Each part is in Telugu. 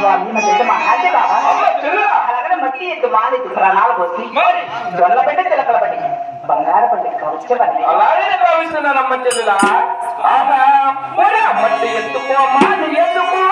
స్వామి అలాగే మట్టి ఎద్దు మానేది ప్రాణాలు పోసి దొల్ల పెట్టి తిలకల పడి బంగారు పండుగ కవచవన్నీ అలాగే భావిస్తున్నానమ్మ చెల్లులా మట్టి ఎత్తుకో మాని ఎత్తుకో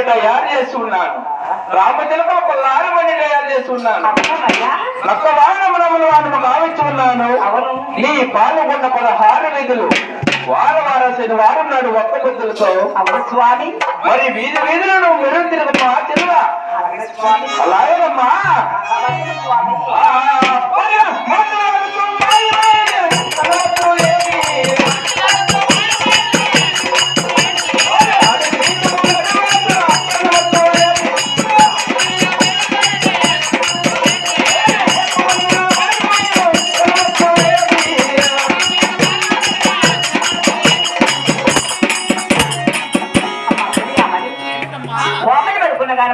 తయారు చేస్తున్నాను రామచిలకల కొల్లారు బండి తయారు చేస్తున్నాను నక్క వాహనమునములు వాటిని భావించున్నాను నీ పాల్గొన్న 16 విధులు వార శనివారం నాడు ఒక్క బుద్ధులతో స్వామి మరి వీధి వీధులు నువ్వు మెరుగు తిరగమ్మా చెరువా అలాగేనమ్మా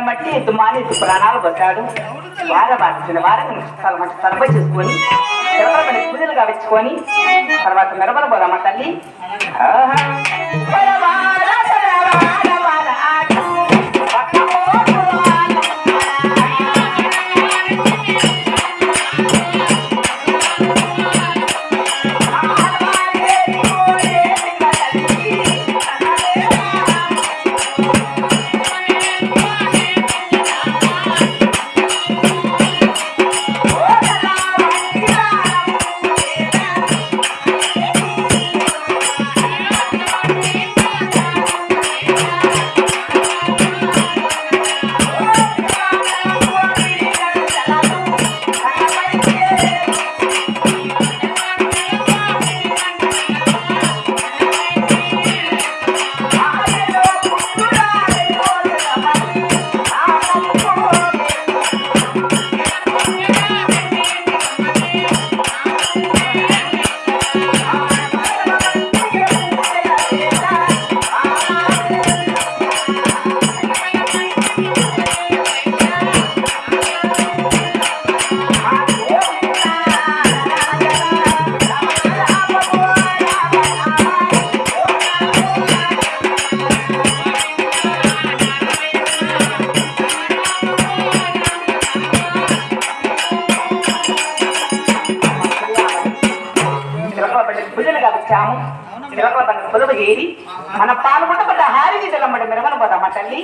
మట్టి ఎద్దు మానేసి ప్రాణాలు పట్టాడు వారం తలపై చేసుకొని పూజలు కావించుకొని తర్వాత మెరమల పోదామా తల్లి పొలవ ఏరి మన పాల్గొండ హారిని తెలమ్మడి మెరమన పోదామా తల్లి